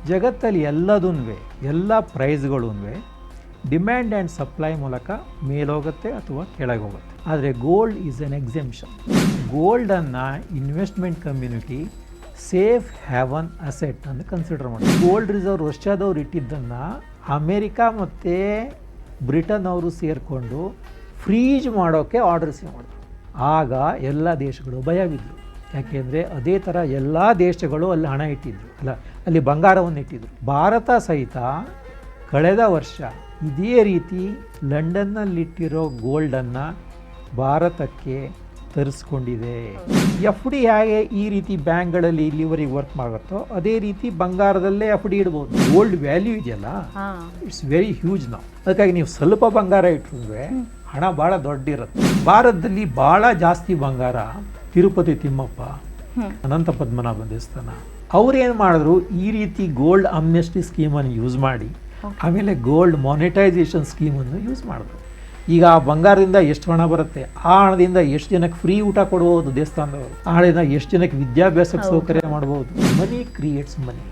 ಜಗತ್ತಲ್ಲಿ ಎಲ್ಲದೂ ಎಲ್ಲ ಪ್ರೈಸ್ಗಳೂ ಡಿಮ್ಯಾಂಡ್ ಆ್ಯಂಡ್ ಸಪ್ಲೈ ಮೂಲಕ ಮೇಲೋಗುತ್ತೆ ಅಥವಾ ಕೆಳಗೆ ಹೋಗುತ್ತೆ. ಆದರೆ ಗೋಲ್ಡ್ ಈಸ್ ಎನ್ ಎಕ್ಸೆಂಪ್ಷನ್. ಗೋಲ್ಡನ್ನು investment community safe haven asset ಅಂತ ಕನ್ಸಿಡರ್ ಮಾಡಿ. ಗೋಲ್ಡ್ ರಿಸರ್ವ್ ರಷ್ಯಾದವ್ರು ಇಟ್ಟಿದ್ದನ್ನು ಅಮೇರಿಕಾ ಮತ್ತು ಬ್ರಿಟನ್ ಅವರು ಸೇರಿಕೊಂಡು ಫ್ರೀಜ್ ಮಾಡೋಕ್ಕೆ ಆರ್ಡರ್ಸ್ ಮಾಡಿದ್ರು. ಆಗ ಎಲ್ಲ ದೇಶಗಳು ಭಯ ಬಿದ್ದರು. ಯಾಕೆಂದರೆ ಅದೇ ಥರ ಎಲ್ಲ ದೇಶಗಳು ಅಲ್ಲಿ ಹಣ ಇಟ್ಟಿದ್ರು, ಅಲ್ಲಿ ಬಂಗಾರವನ್ನು ಇಟ್ಟಿದ್ರು. ಭಾರತ ಸಹಿತ ಕಳೆದ ವರ್ಷ ಇದೇ ರೀತಿ ಲಂಡನ್ನಲ್ಲಿಟ್ಟಿರೋ ಗೋಲ್ಡನ್ನು ಭಾರತಕ್ಕೆ ತರಿಸ್ಕೊಂಡಿದೆ. ಎಫ್ ಡಿ ಹೇಗೆ ಈ ರೀತಿ ಬ್ಯಾಂಕ್ಗಳಲ್ಲಿ ಇಲ್ಲಿವರೆಗೆ ವರ್ಕ್ ಮಾಡುತ್ತೋ ಅದೇ ರೀತಿ ಬಂಗಾರದಲ್ಲೇ ಎಫ್ ಡಿ ಇಡ್ಬೋದು. ಗೋಲ್ಡ್ ವ್ಯಾಲ್ಯೂ ಇದೆಯಲ್ಲ, ಇಟ್ಸ್ ವೆರಿ ಹ್ಯೂಜ್ ನಾವು. ಅದಕ್ಕಾಗಿ ನೀವು ಸ್ವಲ್ಪ ಬಂಗಾರ ಇಟ್ಟರೆ ಹಣ ಭಾಳ ದೊಡ್ಡಿರುತ್ತೆ. ಭಾರತದಲ್ಲಿ ಭಾಳ ಜಾಸ್ತಿ ಬಂಗಾರ ತಿರುಪತಿ ತಿಮ್ಮಪ್ಪ, ಅನಂತ ಪದ್ಮನಾಭ ದೇವಸ್ಥಾನ ಅವ್ರೇನು ಮಾಡಿದ್ರು, ಈ ರೀತಿ ಗೋಲ್ಡ್ ಅಮ್ನೆಸ್ಟಿ ಸ್ಕೀಮನ್ನು ಯೂಸ್ ಮಾಡಿ ಆಮೇಲೆ ಗೋಲ್ಡ್ ಮಾನಿಟೈಸೇಷನ್ ಸ್ಕೀಮನ್ನು ಯೂಸ್ ಮಾಡಿದ್ರು. ಈಗ ಆ ಬಂಗಾರದಿಂದ ಎಷ್ಟು ಹಣ ಬರುತ್ತೆ, ಆ ಹಣದಿಂದ ಎಷ್ಟು ಜನಕ್ಕೆ ಫ್ರೀ ಊಟ ಕೊಡ್ಬೋದು ದೇವಸ್ಥಾನದವರು, ಆ ಹಣದಿಂದ ಎಷ್ಟು ಜನಕ್ಕೆ ವಿದ್ಯಾಭ್ಯಾಸಕ್ಕೆ ಸೌಕರ್ಯ ಮಾಡ್ಬೋದು. ಮನಿ ಕ್ರಿಯೇಟ್ಸ್ ಮನಿ.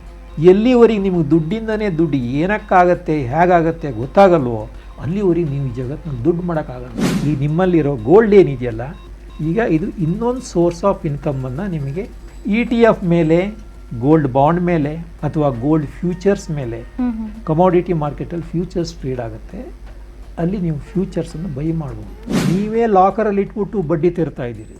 ಎಲ್ಲಿವರೆಗೆ ನಿಮಗೆ ದುಡ್ಡಿಂದನೇ ದುಡ್ಡು ಏನಕ್ಕಾಗತ್ತೆ ಹೇಗಾಗತ್ತೆ ಗೊತ್ತಾಗಲ್ವೋ ಅಲ್ಲಿವರೆಗೆ ನೀವು ಈ ಜಗತ್ತಿನಲ್ಲಿ ದುಡ್ಡು ಮಾಡೋಕ್ಕಾಗಲ್ಲ. ಈಗ ನಿಮ್ಮಲ್ಲಿರೋ ಗೋಲ್ಡ್ ಏನಿದೆಯಲ್ಲ, ಈಗ ಇದು ಇನ್ನೊಂದು ಸೋರ್ಸ್ ಆಫ್ ಇನ್ಕಮನ್ನು ನಿಮಗೆ ETF ಮೇಲೆ, ಗೋಲ್ಡ್ ಬಾಂಡ್ ಮೇಲೆ ಅಥವಾ ಗೋಲ್ಡ್ ಫ್ಯೂಚರ್ಸ್ ಮೇಲೆ, ಕಮೋಡಿಟಿ ಮಾರ್ಕೆಟಲ್ಲಿ ಫ್ಯೂಚರ್ಸ್ ಟ್ರೇಡ್ ಆಗುತ್ತೆ. ಅಲ್ಲಿ ನೀವು ಫ್ಯೂಚರ್ಸನ್ನು ಬೈ ಮಾಡ್ಬೋದು. ನೀವೇ ಲಾಕರಲ್ಲಿ ಇಟ್ಬಿಟ್ಟು ಬಡ್ಡಿ ತೆರ್ತಾ ಇದ್ದೀರಿ,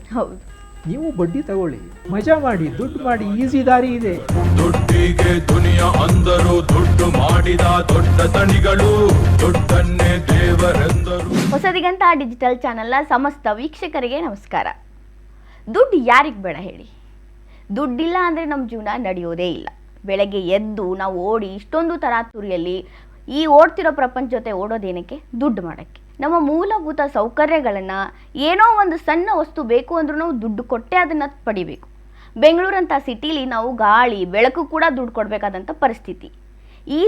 ನೀವು ಬಡ್ಡಿ ತಗೊಳ್ಳಿ, ಮಜಾ ಮಾಡಿ, ದುಡ್ಡು ಮಾಡಿ, ಈಸಿ ದಾರಿ ಇದೆ. ದುಡ್ಡಿಗೆ ದುನಿಯಾ ಅಂದರು, ದುಡ್ಡು ಮಾಡಿದ ದೊಡ್ಡ ತಣಿಗಳು, ದುಡ್ಡನ್ನೇ ದೇವರೆಂದರು. ಹೊಸದಿಗಂತ ಡಿಜಿಟಲ್ ಚಾನೆಲ್ನ ಸಮಸ್ತ ವೀಕ್ಷಕರಿಗೆ ನಮಸ್ಕಾರ. ದುಡ್ಡು ಯಾರಿಗೆ ಬೇಡ ಹೇಳಿ? ದುಡ್ಡಿಲ್ಲ ಅಂದರೆ ನಮ್ಮ ಜೀವನ ನಡೆಯೋದೇ ಇಲ್ಲ. ಬೆಳಗ್ಗೆ ಎದ್ದು ನಾವು ಓಡಿ ಇಷ್ಟೊಂದು ತರಾತುರಿಯಲ್ಲಿ ಈ ಓಡ್ತಿರೋ ಪ್ರಪಂಚ ಜೊತೆ ಓಡೋದೇನಕ್ಕೆ? ದುಡ್ಡು ಮಾಡೋಕ್ಕೆ. ನಮ್ಮ ಮೂಲಭೂತ ಸೌಕರ್ಯಗಳನ್ನು ಏನೋ ಒಂದು ಸಣ್ಣ ವಸ್ತು ಬೇಕು ಅಂದ್ರೂ ನಾವು ದುಡ್ಡು ಕೊಟ್ಟೆ ಅದನ್ನು ಪಡಿಬೇಕು. ಬೆಂಗಳೂರಂಥ ಸಿಟಿಲಿ ನಾವು ಗಾಳಿ ಬೆಳಕು ಕೂಡ ದುಡ್ಡು ಕೊಡಬೇಕಾದಂಥ ಪರಿಸ್ಥಿತಿ. ಈ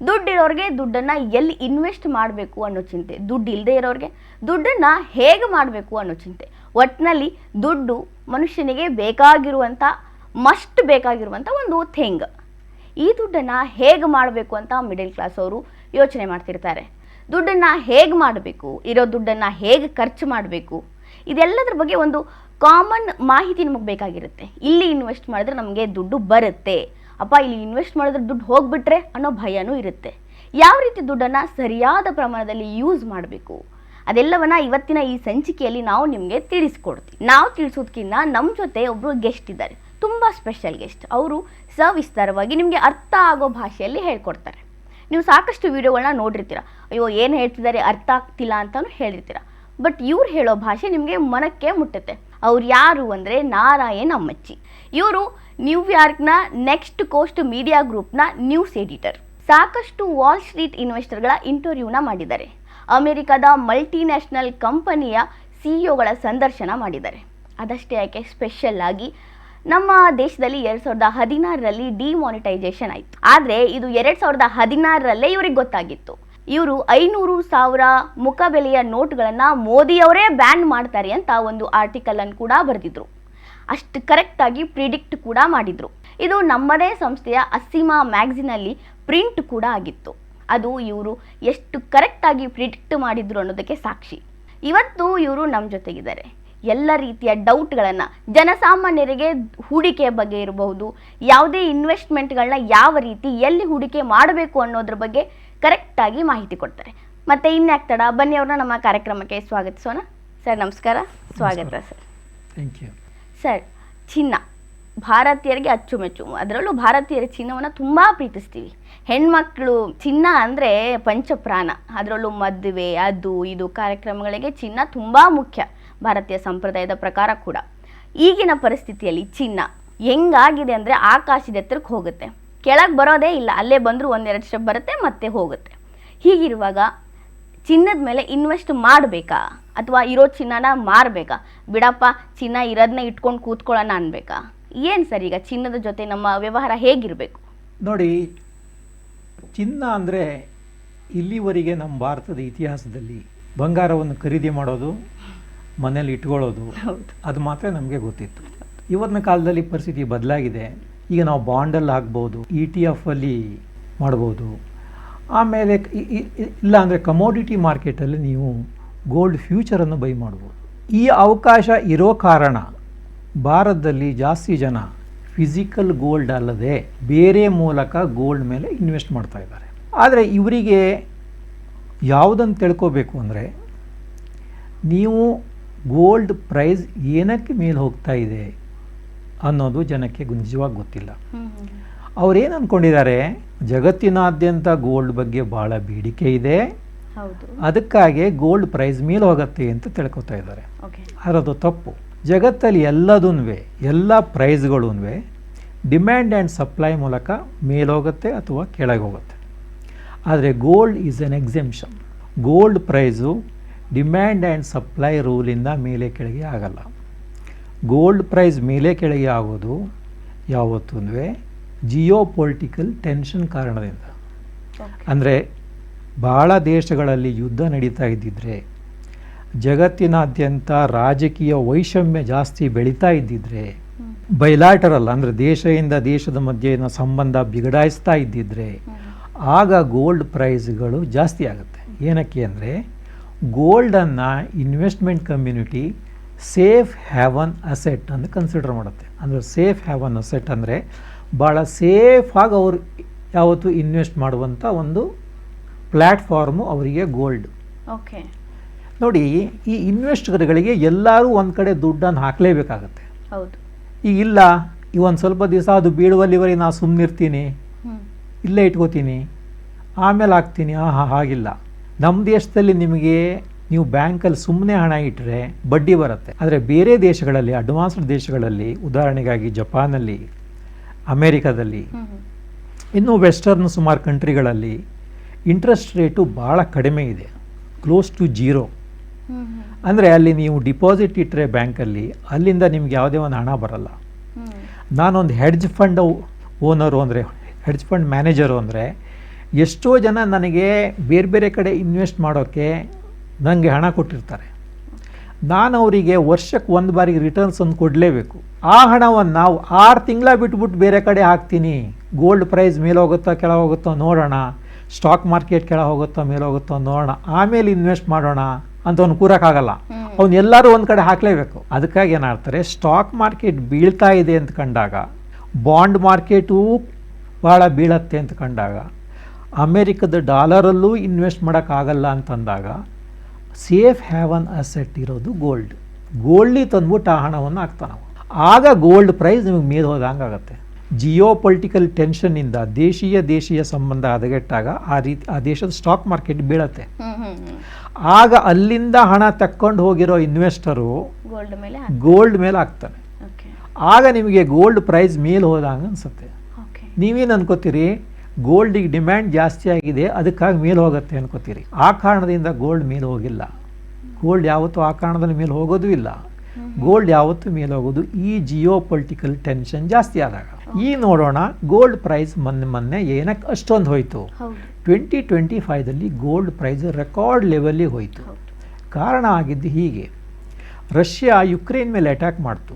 ದುಡ್ಡಿರೋರಿಗೆ ದುಡ್ಡನ್ನು ಎಲ್ಲಿ ಇನ್ವೆಸ್ಟ್ ಮಾಡಬೇಕು ಅನ್ನೋ ಚಿಂತೆ, ದುಡ್ಡು ಇಲ್ಲದೆ ಇರೋರಿಗೆ ದುಡ್ಡನ್ನು ಹೇಗೆ ಮಾಡಬೇಕು ಅನ್ನೋ ಚಿಂತೆ. ಒಟ್ಟಿನಲ್ಲಿ ದುಡ್ಡು ಮನುಷ್ಯನಿಗೆ ಬೇಕಾಗಿರುವಂಥ ಬೇಕಾಗಿರುವಂಥ ಒಂದು ಥಿಂಗ್. ಈ ದುಡ್ಡನ್ನು ಹೇಗೆ ಮಾಡಬೇಕು ಅಂತ ಮಿಡಲ್ ಕ್ಲಾಸ್ ಅವರು ಯೋಚನೆ ಮಾಡ್ತಿರ್ತಾರೆ. ದುಡ್ಡನ್ನು ಹೇಗೆ ಮಾಡಬೇಕು, ಇರೋ ದುಡ್ಡನ್ನು ಹೇಗೆ ಖರ್ಚು ಮಾಡಬೇಕು, ಇದೆಲ್ಲದ್ರ ಬಗ್ಗೆ ಒಂದು ಕಾಮನ್ ಮಾಹಿತಿ ನಮಗೆ ಬೇಕಾಗಿರುತ್ತೆ. ಇಲ್ಲಿ ಇನ್ವೆಸ್ಟ್ ಮಾಡಿದ್ರೆ ನಮಗೆ ದುಡ್ಡು ಬರುತ್ತೆ, ಅಪ್ಪ ಇಲ್ಲಿ ಇನ್ವೆಸ್ಟ್ ಮಾಡಿದ್ರೆ ದುಡ್ಡು ಹೋಗ್ಬಿಟ್ರೆ ಅನ್ನೋ ಭಯನೂ ಇರುತ್ತೆ. ಯಾವ ರೀತಿ ದುಡ್ಡನ್ನು ಸರಿಯಾದ ಪ್ರಮಾಣದಲ್ಲಿ ಯೂಸ್ ಮಾಡಬೇಕು ಅದೆಲ್ಲವನ್ನ ಇವತ್ತಿನ ಈ ಸಂಚಿಕೆಯಲ್ಲಿ ನಾವು ನಿಮಗೆ ತಿಳಿಸ್ಕೊಡ್ತೀವಿ. ನಾವು ತಿಳಿಸೋದಕ್ಕಿಂತ ನಮ್ಮ ಜೊತೆ ಒಬ್ಬರು ಗೆಸ್ಟ್ ಇದ್ದಾರೆ, ತುಂಬ ಸ್ಪೆಷಲ್ ಗೆಸ್ಟ್. ಅವರು ಸವಿಸ್ತಾರವಾಗಿ ನಿಮಗೆ ಅರ್ಥ ಆಗೋ ಭಾಷೆಯಲ್ಲಿ ಹೇಳ್ಕೊಡ್ತಾರೆ. ನೀವು ಸಾಕಷ್ಟು ವಿಡಿಯೋಗಳನ್ನ ನೋಡಿರ್ತೀರ, ಅಯ್ಯೋ ಏನು ಹೇಳ್ತಿದ್ದಾರೆ ಅರ್ಥ ಆಗ್ತಿಲ್ಲ ಅಂತಲೂ ಹೇಳಿರ್ತೀರ. ಬಟ್ ಇವ್ರು ಹೇಳೋ ಭಾಷೆ ನಿಮಗೆ ಮನಕ್ಕೆ ಮುಟ್ಟುತ್ತೆ. ಅವ್ರು ಯಾರು ಅಂದರೆ ನಾರಾಯಣ್ ಅಮ್ಮಚ್ಚಿ. ಇವರು ನ್ಯೂಯಾರ್ಕ್ನ ನೆಕ್ಸ್ಟ್ ಕೋಸ್ಟ್ ಮೀಡಿಯಾ ಗ್ರೂಪ್ನ ನ್ಯೂಸ್ ಎಡಿಟರ್. ಸಾಕಷ್ಟು ವಾಲ್ ಸ್ಟ್ರೀಟ್ ಇನ್ವೆಸ್ಟರ್ಗಳ ಇಂಟರ್ವ್ಯೂನ ಮಾಡಿದ್ದಾರೆ. ಅಮೆರಿಕದ ಮಲ್ಟಿನ್ಯಾಷನಲ್ ಕಂಪನಿಯ CEOಗಳ ಸಂದರ್ಶನ ಮಾಡಿದ್ದಾರೆ. ಅದಷ್ಟೇ ಯಾಕೆ, ಸ್ಪೆಷಲ್ ಆಗಿ ನಮ್ಮ ದೇಶದಲ್ಲಿ 2016ರಲ್ಲಿ ಡಿಮಾನಿಟೈಸೇಷನ್ ಆಯಿತು. ಆದರೆ ಇದು 2016ರಲ್ಲೇ ಇವ್ರಿಗೆ ಗೊತ್ತಾಗಿತ್ತು. ಇವರು 500,000 ಮುಖಬೆಲೆಯ ನೋಟ್ಗಳನ್ನು ಮೋದಿಯವರೇ ಬ್ಯಾನ್ ಮಾಡ್ತಾರೆ ಅಂತ ಒಂದು ಆರ್ಟಿಕಲನ್ನು ಕೂಡ ಬರೆದಿದ್ರು. ಅಷ್ಟು ಕರೆಕ್ಟಾಗಿ ಪ್ರಿಡಿಕ್ಟ್ ಕೂಡ ಮಾಡಿದರು. ಇದು ನಮ್ಮದೇ ಸಂಸ್ಥೆಯ ಅಸ್ಸಿಮಾ ಮ್ಯಾಗ್ಝಿನಲ್ಲಿ ಪ್ರಿಂಟ್ ಕೂಡ ಆಗಿತ್ತು. ಅದು ಇವರು ಎಷ್ಟು ಕರೆಕ್ಟಾಗಿ ಪ್ರಿಡಿಕ್ಟ್ ಮಾಡಿದ್ರು ಅನ್ನೋದಕ್ಕೆ ಸಾಕ್ಷಿ. ಇವತ್ತು ಇವರು ನಮ್ಮ ಜೊತೆಗಿದ್ದಾರೆ. ಎಲ್ಲ ರೀತಿಯ ಡೌಟ್ಗಳನ್ನು, ಜನಸಾಮಾನ್ಯರಿಗೆ ಹೂಡಿಕೆ ಬಗ್ಗೆ ಇರಬಹುದು, ಯಾವುದೇ ಇನ್ವೆಸ್ಟ್ಮೆಂಟ್ಗಳನ್ನ ಯಾವ ರೀತಿ ಎಲ್ಲಿ ಹೂಡಿಕೆ ಮಾಡಬೇಕು ಅನ್ನೋದ್ರ ಬಗ್ಗೆ ಕರೆಕ್ಟಾಗಿ ಮಾಹಿತಿ ಕೊಡ್ತಾರೆ. ಮತ್ತು ಇನ್ಯಾಕ್ ತಡ, ಬನ್ನಿ ಅವ್ರನ್ನ ನಮ್ಮ ಕಾರ್ಯಕ್ರಮಕ್ಕೆ ಸ್ವಾಗತಿಸೋಣ. ಸರ್ ನಮಸ್ಕಾರ, ಸ್ವಾಗತ ಸರ್. Thank you sir. ಚಿನ್ನ ಭಾರತೀಯರಿಗೆ ಅಚ್ಚುಮೆಚ್ಚು, ಅದರಲ್ಲೂ ಭಾರತೀಯರ ಚಿನ್ನವನ್ನು ತುಂಬ ಪ್ರೀತಿಸ್ತೀವಿ. ಹೆಣ್ಮಕ್ಳು ಚಿನ್ನ ಅಂದರೆ ಪಂಚಪ್ರಾಣ. ಅದರಲ್ಲೂ ಮದುವೆ ಅದು ಇದು ಕಾರ್ಯಕ್ರಮಗಳಿಗೆ ಚಿನ್ನ ತುಂಬ ಮುಖ್ಯ, ಭಾರತೀಯ ಸಂಪ್ರದಾಯದ ಪ್ರಕಾರ ಕೂಡ. ಈಗಿನ ಪರಿಸ್ಥಿತಿಯಲ್ಲಿ ಚಿನ್ನ ಹೆಂಗಾಗಿದೆ ಅಂದರೆ ಆಕಾಶದ ಎತ್ತರಕ್ಕೆ ಹೋಗುತ್ತೆ, ಕೆಳಗೆ ಬರೋದೇ ಇಲ್ಲ. ಅಲ್ಲೇ ಬಂದರೂ 1-2 ಸ್ಟೆಪ್ ಬರುತ್ತೆ ಮತ್ತೆ ಹೋಗುತ್ತೆ. ಹೀಗಿರುವಾಗ ಚಿನ್ನದ ಮೇಲೆ ಇನ್ವೆಸ್ಟ್ ಮಾಡಬೇಕಾ ಅಥವಾ ಇರೋ ಚಿನ್ನನ ಮಾರಬೇಕಾ? ಬಿಡಪ್ಪ ಚಿನ್ನ ಇರೋದನ್ನ ಇಟ್ಕೊಂಡು ಕೂತ್ಕೊಳ್ಳೋಣ ಅನ್ಬೇಕಾ? ಏನು ಸರ್ ಈಗ ಚಿನ್ನದ ಜೊತೆ ನಮ್ಮ ವ್ಯವಹಾರ ಹೇಗಿರಬೇಕು? ನೋಡಿ, ಚಿನ್ನ ಅಂದರೆ ಇಲ್ಲಿವರೆಗೆ ನಮ್ಮ ಭಾರತದ ಇತಿಹಾಸದಲ್ಲಿ ಬಂಗಾರವನ್ನು ಖರೀದಿ ಮಾಡೋದು, ಮನೇಲಿ ಇಟ್ಕೊಳ್ಳೋದು, ಅದು ಮಾತ್ರ ನಮಗೆ ಗೊತ್ತಿತ್ತು. ಇವತ್ತಿನ ಕಾಲದಲ್ಲಿ ಪರಿಸ್ಥಿತಿ ಬದಲಾಗಿದೆ. ಈಗ ನಾವು ಬಾಂಡಲ್ಲಿ ಹಾಕ್ಬೋದು, ETF ಅಲ್ಲಿ ಮಾಡ್ಬೋದು, ಆಮೇಲೆ ಇಲ್ಲ ಅಂದರೆ ಕಮೋಡಿಟಿ ಮಾರ್ಕೆಟಲ್ಲಿ ನೀವು ಗೋಲ್ಡ್ ಫ್ಯೂಚರನ್ನು ಬೈ ಮಾಡ್ಬೋದು. ಈ ಅವಕಾಶ ಇರೋ ಕಾರಣ ಭಾರತದಲ್ಲಿ ಜಾಸ್ತಿ ಜನ ಫಿಸಿಕಲ್ ಗೋಲ್ಡ್ ಅಲ್ಲದೆ ಬೇರೆ ಮೂಲಕ ಗೋಲ್ಡ್ ಮೇಲೆ ಇನ್ವೆಸ್ಟ್ ಮಾಡ್ತಾ ಇದ್ದಾರೆ. ಆದರೆ ಇವರಿಗೆ ಯಾವುದನ್ನು ತಿಳ್ಕೋಬೇಕು ಅಂದರೆ, ನೀವು ಗೋಲ್ಡ್ ಪ್ರೈಸ್ ಏನಕ್ಕೆ ಮೇಲೆ ಹೋಗ್ತಾ ಇದೆ ಅನ್ನೋದು ಜನಕ್ಕೆ ನಿಜವಾಗಿ ಗೊತ್ತಿಲ್ಲ. ಅವರೇನು ಅಂದ್ಕೊಂಡಿದ್ದಾರೆ, ಜಗತ್ತಿನಾದ್ಯಂತ ಗೋಲ್ಡ್ ಬಗ್ಗೆ ಭಾಳ ಬೇಡಿಕೆ ಇದೆ, ಅದಕ್ಕಾಗಿ ಗೋಲ್ಡ್ ಪ್ರೈಸ್ ಮೇಲೆ ಹೋಗುತ್ತೆ ಅಂತ ತಿಳ್ಕೊತಾ ಇದ್ದಾರೆ. ಅದು ತಪ್ಪು. ಜಗತ್ತಲ್ಲಿ ಎಲ್ಲ ಪ್ರೈಸ್ಗಳೂ ಡಿಮ್ಯಾಂಡ್ ಆ್ಯಂಡ್ ಸಪ್ಲೈ ಮೂಲಕ ಮೇಲೋಗುತ್ತೆ ಅಥವಾ ಕೆಳಗೆ ಹೋಗುತ್ತೆ. ಆದರೆ gold is an exemption. Gold price demand and supply ರೂಲಿಂದ ಮೇಲೆ ಕೆಳಗೆ ಆಗಲ್ಲ. ಗೋಲ್ಡ್ ಪ್ರೈಸ್ ಮೇಲೆ ಕೆಳಗೆ ಆಗೋದು ಯಾವತ್ತೂ ಜಿಯೋ ಪೊಲಿಟಿಕಲ್ ಟೆನ್ಷನ್ ಕಾರಣದಿಂದ. ಅಂದರೆ ಭಾಳ ದೇಶಗಳಲ್ಲಿ ಯುದ್ಧ ನಡೀತಾ ಇದ್ದಿದ್ರೆ, ಜಗತ್ತಿನಾದ್ಯಂತ ರಾಜಕೀಯ ವೈಷಮ್ಯ ಜಾಸ್ತಿ ಬೆಳೀತಾ ಇದ್ದಿದ್ರೆ, ಬೈಲಾಟರಲ್ ಅಂದರೆ ದೇಶದಿಂದ ದೇಶದ ಮಧ್ಯೆ ಸಂಬಂಧ ಬಿಗಡಾಯಿಸ್ತಾ ಇದ್ದಿದ್ರೆ, ಆಗ ಗೋಲ್ಡ್ ಪ್ರೈಸ್ಗಳು ಜಾಸ್ತಿ ಆಗುತ್ತೆ. ಏನಕ್ಕೆ ಅಂದರೆ ಗೋಲ್ಡನ್ನು investment community safe haven asset ಅಂತ ಕನ್ಸಿಡರ್ ಮಾಡುತ್ತೆ. ಅಂದರೆ ಸೇಫ್ ಹ್ಯಾವನ್ ಅಸೆಟ್ ಅಂದರೆ ಭಾಳ ಸೇಫಾಗಿ ಅವರು ಯಾವತ್ತೂ ಇನ್ವೆಸ್ಟ್ ಮಾಡುವಂಥ ಒಂದು ಪ್ಲ್ಯಾಟ್ಫಾರ್ಮು ಅವರಿಗೆ ಗೋಲ್ಡ್. ಓಕೆ, ನೋಡಿ, ಈ ಇನ್ವೆಸ್ಟರ್ಗಳಿಗೆ ಎಲ್ಲರೂ ಒಂದು ಕಡೆ ದುಡ್ಡನ್ನು ಹಾಕಲೇಬೇಕಾಗತ್ತೆ. ಹೌದು. ಈಗ ಇಲ್ಲ, ಈ ಒಂದು ಸ್ವಲ್ಪ ದಿವಸ ಅದು ಬೀಳುವಲ್ಲಿವರೆಗೆ ನಾನು ಸುಮ್ಮನಿರ್ತೀನಿ, ಇಲ್ಲೇ ಇಟ್ಕೋತೀನಿ, ಆಮೇಲೆ ಹಾಕ್ತೀನಿ. ಹಾಗಿಲ್ಲ. ನಮ್ಮ ದೇಶದಲ್ಲಿ ನೀವು ಬ್ಯಾಂಕಲ್ಲಿ ಸುಮ್ಮನೆ ಹಣ ಇಟ್ಟರೆ ಬಡ್ಡಿ ಬರುತ್ತೆ. ಆದರೆ ಬೇರೆ ದೇಶಗಳಲ್ಲಿ, ಅಡ್ವಾನ್ಸ್ಡ್ ದೇಶಗಳಲ್ಲಿ, ಉದಾಹರಣೆಗಾಗಿ ಜಪಾನಲ್ಲಿ, ಅಮೇರಿಕಾದಲ್ಲಿ, ಇನ್ನು ವೆಸ್ಟರ್ನ್ ಸುಮಾರು ಕಂಟ್ರಿಗಳಲ್ಲಿ ಇಂಟ್ರೆಸ್ಟ್ ರೇಟು ಭಾಳ ಕಡಿಮೆ ಇದೆ, ಕ್ಲೋಸ್ ಟು 0. ಅಂದರೆ ಅಲ್ಲಿ ನೀವು ಡಿಪಾಸಿಟ್ ಇಟ್ಟರೆ ಬ್ಯಾಂಕಲ್ಲಿ, ಅಲ್ಲಿಂದ ನಿಮ್ಗೆ ಯಾವುದೇ ಒಂದು ಹಣ ಬರಲ್ಲ. ನಾನೊಂದು ಹೆಡ್ಜ್ ಫಂಡ್ ಓನರು ಅಂದರೆ, ಹೆಡ್ಜ್ ಫಂಡ್ ಮ್ಯಾನೇಜರು ಅಂದರೆ, ಎಷ್ಟೋ ಜನ ನನಗೆ ಬೇರೆ ಬೇರೆ ಕಡೆ ಇನ್ವೆಸ್ಟ್ ಮಾಡೋಕ್ಕೆ ನನಗೆ ಹಣ ಕೊಟ್ಟಿರ್ತಾರೆ. ನಾನು ಅವರಿಗೆ ವರ್ಷಕ್ಕೆ ಒಂದು ಬಾರಿಗೆ ರಿಟರ್ನ್ಸ್ ಒಂದು ಕೊಡಲೇಬೇಕು. ಆ ಹಣವನ್ನು ನಾವು 6 ತಿಂಗಳ ಬಿಟ್ಬಿಟ್ಟು ಬೇರೆ ಕಡೆ ಹಾಕ್ತೀನಿ, ಗೋಲ್ಡ್ ಪ್ರೈಸ್ ಮೇಲೆ ಹೋಗುತ್ತೋ ಕೆಳಗೆ ಹೋಗುತ್ತೋ ನೋಡೋಣ, ಸ್ಟಾಕ್ ಮಾರ್ಕೆಟ್ ಕೆಳಗೆ ಹೋಗುತ್ತೋ ಮೇಲೆ ಹೋಗುತ್ತೋ ನೋಡೋಣ, ಆಮೇಲೆ ಇನ್ವೆಸ್ಟ್ ಮಾಡೋಣ ಅಂತ ಅವ್ನು ಕೂರಕ್ಕಾಗಲ್ಲ. ಅವ್ನು ಎಲ್ಲರೂ ಒಂದು ಕಡೆ ಹಾಕಲೇಬೇಕು. ಅದಕ್ಕಾಗಿ ಏನಾಗ್ತಾರೆ, ಸ್ಟಾಕ್ ಮಾರ್ಕೆಟ್ ಬೀಳ್ತಾ ಇದೆ ಅಂತ ಕಂಡಾಗ, ಬಾಂಡ್ ಮಾರ್ಕೆಟೂ ಭಾಳ ಬೀಳತ್ತೆ ಅಂತ ಕಂಡಾಗ, ಅಮೇರಿಕದ ಡಾಲರಲ್ಲೂ ಇನ್ವೆಸ್ಟ್ ಮಾಡೋಕ್ಕಾಗಲ್ಲ ಅಂತಂದಾಗ, ಸೇಫ್ ಹ್ಯಾವನ್ ಅಸೆಟ್ ಇರೋದು ಗೋಲ್ಡ್. ಗೋಲ್ಡಿ ತಂದ್ಬಿಟ್ಟು ಆ ಹಣವನ್ನು ಹಾಕ್ತಾನೆ. ಆಗ ಗೋಲ್ಡ್ ಪ್ರೈಸ್ ನಿಮಗೆ ಮೇಲೆ ಹೋದಂಗೆ ಆಗುತ್ತೆ. ಜಿಯೋ ಪೊಲಿಟಿಕಲ್ ಟೆನ್ಷನ್ನಿಂದ ದೇಶೀಯ ಸಂಬಂಧ ಹದಗೆಟ್ಟಾಗ ಆ ದೇಶದ ಸ್ಟಾಕ್ ಮಾರ್ಕೆಟ್ ಬೀಳತ್ತೆ. ಆಗ ಅಲ್ಲಿಂದ ಹಣ ತಕ್ಕೊಂಡು ಹೋಗಿರೋ ಇನ್ವೆಸ್ಟರು ಗೋಲ್ಡ್ ಮೇಲೆ ಹಾಕ್ತಾನೆ. ಆಗ ನಿಮಗೆ ಗೋಲ್ಡ್ ಪ್ರೈಸ್ ಮೇಲೆ ಹೋದಂಗೆ ಅನ್ಸುತ್ತೆ. ನೀವೇನು ಅನ್ಕೋತೀರಿ, ಗೋಲ್ಡಿಗೆ ಡಿಮ್ಯಾಂಡ್ ಜಾಸ್ತಿ ಆಗಿದೆ, ಅದಕ್ಕಾಗಿ ಮೇಲೆ ಹೋಗುತ್ತೆ ಅನ್ಕೋತೀರಿ. ಆ ಕಾರಣದಿಂದ ಗೋಲ್ಡ್ ಮೇಲೆ ಹೋಗಿಲ್ಲ. ಗೋಲ್ಡ್ ಯಾವತ್ತೂ ಆ ಕಾರಣದಲ್ಲಿ ಮೇಲೆ ಹೋಗೋದು ಇಲ್ಲ. ಗೋಲ್ಡ್ ಯಾವತ್ತೂ ಮೇಲೆ ಹೋಗೋದು ಈ ಜಿಯೋ ಪೊಲಿಟಿಕಲ್ ಟೆನ್ಷನ್ ಜಾಸ್ತಿ ಆದಾಗ. ಈ ನೋಡೋಣ, ಗೋಲ್ಡ್ ಪ್ರೈಸ್ ಮೊನ್ನೆ ಏನಕ್ಕೆ ಅಷ್ಟೊಂದು ಹೋಯಿತು. 2025ದಲ್ಲಿ ಗೋಲ್ಡ್ ಪ್ರೈಸ್ ರೆಕಾರ್ಡ್ ಲೆವೆಲ್ಲಿಗೆ ಹೋಯಿತು. ಕಾರಣ ಆಗಿದ್ದು ಹೀಗೆ, ರಷ್ಯಾ ಯುಕ್ರೇನ್ ಮೇಲೆ ಅಟ್ಯಾಕ್ ಮಾಡ್ತು.